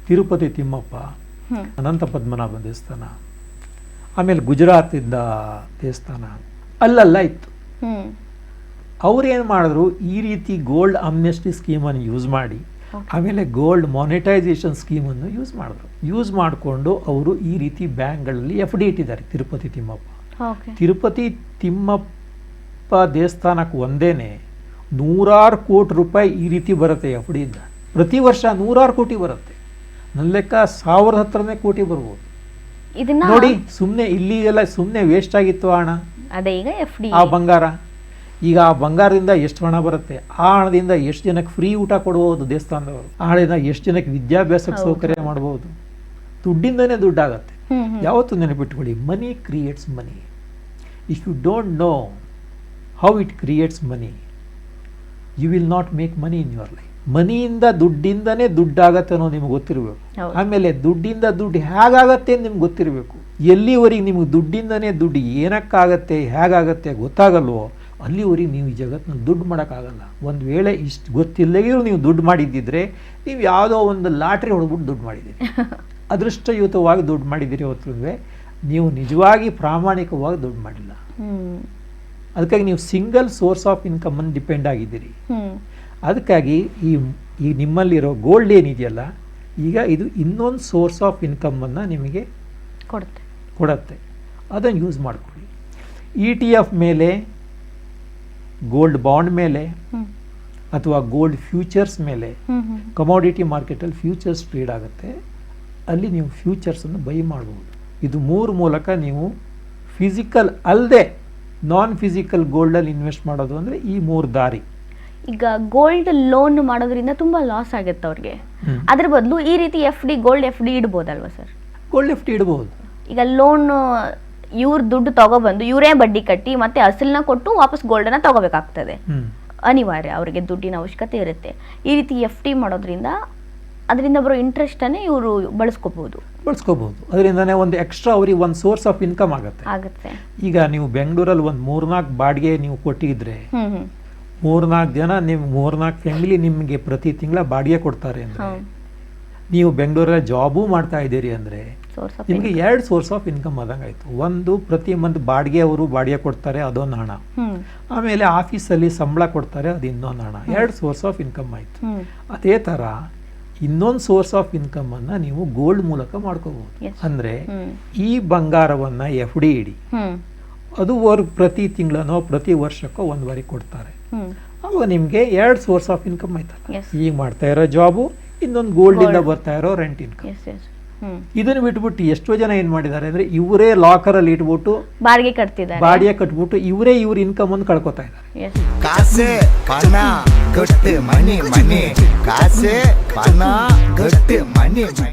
ತಿರುಪತಿ ತಿಮ್ಮಪ್ಪ, ಅನಂತ ಪದ್ಮನಾಭ ದೇವಸ್ಥಾನ, ಆಮೇಲೆ ಗುಜರಾತಿಂದ ದೇವಸ್ಥಾನ ಅಲ್ಲೆಲ್ಲ ಇತ್ತು. ಅವ್ರೇನು ಮಾಡಿದ್ರು, ಈ ರೀತಿ ಗೋಲ್ಡ್ ಅಮ್ನೆಸ್ಟಿ ಸ್ಕೀಮನ್ನು ಯೂಸ್ ಮಾಡಿ, ಆಮೇಲೆ ಗೋಲ್ಡ್ ಮಾನಿಟೈಸೇಷನ್ ಸ್ಕೀಮನ್ನು ಯೂಸ್ ಮಾಡಿಕೊಂಡು ಅವರು ಈ ರೀತಿ ಬ್ಯಾಂಕ್ಗಳಲ್ಲಿ FD ಇಟ್ಟಿದ್ದಾರೆ. ತಿರುಪತಿ ತಿಮ್ಮಪ್ಪ, ತಿರುಪತಿ ತಿಮ್ಮಪ್ಪ ದೇವಸ್ಥಾನಕ್ಕೆ ಒಂದೇನೆ 100 ಕೋಟಿ ರೂಪಾಯಿ ಈ ರೀತಿ ಬರುತ್ತೆ FDಯಿಂದ. ಪ್ರತಿ ವರ್ಷ 100 ಕೋಟಿ ಬರುತ್ತೆ. ನನ್ನ ಲೆಕ್ಕ 1000 ಹತ್ರನೇ ಕೋಟಿ ಬರ್ಬೋದು. ನೋಡಿ, ಸುಮ್ಮನೆ ಇಲ್ಲಿಗೆಲ್ಲ ಸುಮ್ಮನೆ ವೇಸ್ಟ್ ಆಗಿತ್ತು ಹಣ. ಅದೇ ಈಗ FD ಆ ಬಂಗಾರ, ಈಗ ಆ ಬಂಗಾರದಿಂದ ಎಷ್ಟು ಹಣ ಬರುತ್ತೆ, ಆ ಹಣದಿಂದ ಎಷ್ಟು ಜನಕ್ಕೆ ಫ್ರೀ ಊಟ ಕೊಡ್ಬೋದು ದೇವಸ್ಥಾನದವರು, ಆ ಹಣದಿಂದ ಎಷ್ಟು ಜನಕ್ಕೆ ವಿದ್ಯಾಭ್ಯಾಸಕ್ಕೆ ಸೌಕರ್ಯ ಮಾಡ್ಬೋದು. ದುಡ್ಡಿಂದನೇ ದುಡ್ಡಾಗತ್ತೆ. ಯಾವತ್ತೂ ನೆನಪಿಟ್ಕೊಳ್ಳಿ, money creates money. If you don't know how it creates money, you will not make money in your life. ಮನಿಯಿಂದ ದುಡ್ಡಿಂದನೇ ದುಡ್ಡಾಗತ್ತೆ ಅನ್ನೋ ನಿಮ್ಗೆ ಗೊತ್ತಿರಬೇಕು. ಆಮೇಲೆ ದುಡ್ಡಿಂದ ದುಡ್ಡು ಹೇಗಾಗತ್ತೆ ಅಂತ ನಿಮ್ಗೆ ಗೊತ್ತಿರಬೇಕು. ಎಲ್ಲಿವರೆಗೆ ನಿಮ್ಗೆ ದುಡ್ಡಿಂದನೇ ದುಡ್ಡು ಏನಕ್ಕಾಗತ್ತೆ, ಹೇಗಾಗತ್ತೆ ಗೊತ್ತಾಗಲ್ವೋ, ಅಲ್ಲಿವರೆಗೆ ನೀವು ಈ ಜಗತ್ತಿನಲ್ಲಿ ದುಡ್ಡು ಮಾಡೋಕ್ಕಾಗಲ್ಲ. ಒಂದು ವೇಳೆ ಇಷ್ಟು ಗೊತ್ತಿಲ್ಲದಿರೋ ನೀವು ದುಡ್ಡು ಮಾಡಿದ್ದಿದ್ರೆ ನೀವು ಯಾವುದೋ ಒಂದು ಲಾಟ್ರಿ ಹೊಡೆದ್ಬಿಟ್ಟು ದುಡ್ಡು ಮಾಡಿದ್ದೀರಿ, ಅದೃಷ್ಟಯುತವಾಗಿ ದುಡ್ಡು ಮಾಡಿದ್ದೀರಿ ಹೊತ್ತು ನೀವು ನಿಜವಾಗಿ ಪ್ರಾಮಾಣಿಕವಾಗಿ ದುಡ್ಡು ಮಾಡಿಲ್ಲ. ಅದಕ್ಕಾಗಿ ನೀವು ಸಿಂಗಲ್ ಸೋರ್ಸ್ ಆಫ್ ಇನ್ಕಮನ್ನು ಡಿಪೆಂಡ್ ಆಗಿದ್ದೀರಿ. ಅದಕ್ಕಾಗಿ ಈ ನಿಮ್ಮಲ್ಲಿರೋ ಗೋಲ್ಡ್ ಏನಿದೆಯಲ್ಲ, ಈಗ ಇದು ಇನ್ನೊಂದು ಸೋರ್ಸ್ ಆಫ್ ಇನ್ಕಮನ್ನು ನಿಮಗೆ ಕೊಡುತ್ತೆ. ಅದನ್ನು ಯೂಸ್ ಮಾಡ್ಕೊಳ್ಳಿ. ETF ಮೇಲೆ, ಗೋಲ್ಡ್ ಬಾಂಡ್ ಮೇಲೆ, ಅಥವಾ ಗೋಲ್ಡ್ ಫ್ಯೂಚರ್ಸ್ ಮೇಲೆ, ಕಮೋಡಿಟಿ ಮಾರ್ಕೆಟಲ್ಲಿ ಫ್ಯೂಚರ್ಸ್ ಟ್ರೇಡ್ ಆಗುತ್ತೆ. ಅಲ್ಲಿ ನೀವು ಫ್ಯೂಚರ್ಸನ್ನು ಬೈ ಮಾಡ್ಬೋದು. ಇದು 3 ಮೂಲಕ ನೀವು ಫಿಸಿಕಲ್ ಅಲ್ಲದೆ ನಾನ್ ಫಿಸಿಕಲ್ ಗೋಲ್ಡಲ್ಲಿ ಇನ್ವೆಸ್ಟ್ ಮಾಡೋದು ಅಂದರೆ ಈ 3 ದಾರಿ. ಈಗ ಗೋಲ್ಡ್ ಲೋನ್ ಮಾಡೋದ್ರಿಂದ ತುಂಬಾ ಲಾಸ್ ಆಗುತ್ತೆ ಅವ್ರಿಗೆ. ಅದ್ರ ಬದಲು ಈ ರೀತಿ ಗೋಲ್ಡ್ FD ಇಡ್ಬೋದಲ್ವಾ ಸರ್? ಗೋಲ್ಡ್ FD ಇಡ್ಬೋದು. ಈಗ ಲೋನ್ ಇವ್ರ ದುಡ್ಡು ತಗೊಬಂದು ಇವರೇ ಬಡ್ಡಿ ಕಟ್ಟಿ ಮತ್ತೆ ಅಸಲನ್ನ ಕೊಟ್ಟು ವಾಪಸ್ ಗೋಲ್ಡನ್ನ ತಗೋಬೇಕಾಗ್ತದೆ. ಅನಿವಾರ್ಯ, ಅವರಿಗೆ ದುಡ್ಡಿನ ಅವಶ್ಯಕತೆ ಇರುತ್ತೆ. ಈ ರೀತಿ FD ಮಾಡೋದ್ರಿಂದ ಅದರಿಂದ ಬರೋ ಇಂಟ್ರೆಸ್ಟನ್ನೇ ಇವರು ಬಳಸ್ಕೋಬಹುದು. ಅದರಿಂದನೇ ಒಂದು ಎಕ್ಸ್ಟ್ರಾ ಅವ್ರಿಗೆ ಒಂದು ಸೋರ್ಸ್ ಆಫ್ ಇನ್ಕಮ್ ಆಗುತ್ತೆ. ಈಗ ನೀವು ಬೆಂಗಳೂರಲ್ಲಿ ಒಂದು 3-4 ಬಾಡಿಗೆ ನೀವು ಕೊಟ್ಟಿದ್ರೆ 3-4 ಜನ, ನೀವು 3-4 ಫ್ಯಾಮಿಲಿ ನಿಮಗೆ ಪ್ರತಿ ತಿಂಗಳ ಬಾಡಿಗೆ ಕೊಡ್ತಾರೆ ಅಂದರೆ, ನೀವು ಬೆಂಗಳೂರಲ್ಲಿ ಜಾಬೂ ಮಾಡ್ತಾ ಇದ್ದೀರಿ ಅಂದರೆ ನಿಮಗೆ 2 ಸೋರ್ಸ್ ಆಫ್ ಇನ್ಕಮ್ ಆದಂಗೆ ಆಯಿತು. ಒಂದು, ಪ್ರತಿ ಮಂತ್ ಬಾಡಿಗೆ ಅವರು ಬಾಡಿಗೆ ಕೊಡ್ತಾರೆ, ಅದೊಂದು ಹಣ. ಆಮೇಲೆ ಆಫೀಸಲ್ಲಿ ಸಂಬಳ ಕೊಡ್ತಾರೆ, ಅದು ಇನ್ನೊಂದು ಹಣ. 2 ಸೋರ್ಸ್ ಆಫ್ ಇನ್ಕಮ್ ಆಯಿತು. ಅದೇ ಥರ ಇನ್ನೊಂದು ಸೋರ್ಸ್ ಆಫ್ ಇನ್ಕಮನ್ನು ನೀವು ಗೋಲ್ಡ್ ಮೂಲಕ ಮಾಡ್ಕೋಬಹುದು. ಅಂದರೆ ಈ ಬಂಗಾರವನ್ನು FD ಇಡಿ, ಅದು ಪ್ರತಿ ತಿಂಗಳನೋ ಪ್ರತಿ ವರ್ಷಕ್ಕೋ 1 ಬಾರಿ ಕೊಡ್ತಾರೆ. ಆ ಅವಾಗ ನಿಮಗೆ 2 ಸೋರ್ಸ್ ಆಫ್ ಇನ್ಕಮ್ ಆಯ್ತಲ್ಲ. Yes. ಈಗ ಮಾಡ್ತಾ ಇರೋ ಜಾಬು, ಇನ್ನೊಂದು ಗೋಲ್ಡಿಂದ Gold. ಬರ್ತಾ ಇರೋ ರೆಂಟ್ ಇನ್ಕಮ್. ಎಸ್ ಎಸ್ ಹ್ಞೂ ಇದನ್ನು ಬಿಟ್ಬಿಟ್ಟು ಎಷ್ಟೋ ಜನ ಏನು ಮಾಡಿದ್ದಾರೆ ಅಂದರೆ ಇವರೇ ಲಾಕರಲ್ಲಿ ಇಟ್ಬಿಟ್ಟು ಬಾಡಿಗೆ ಕಟ್ತಿದ್ದಾರೆ. ಬಾಡಿಗೆ ಕಟ್ಬಿಟ್ಟು ಇವ್ರ ಇನ್ಕಮ್ ಅನ್ನು ಕಳ್ಕೊತಾ ಇದ್ದಾರೆ. ಎಸ್ ಕಾಸೆ ಪಣ ಗಟ್ಟಿ ಮನಿ ಮನಿ ಕಾಸೆ ಪಣ ಗಟ್ಟಿ ಮನಿ ಮನಿ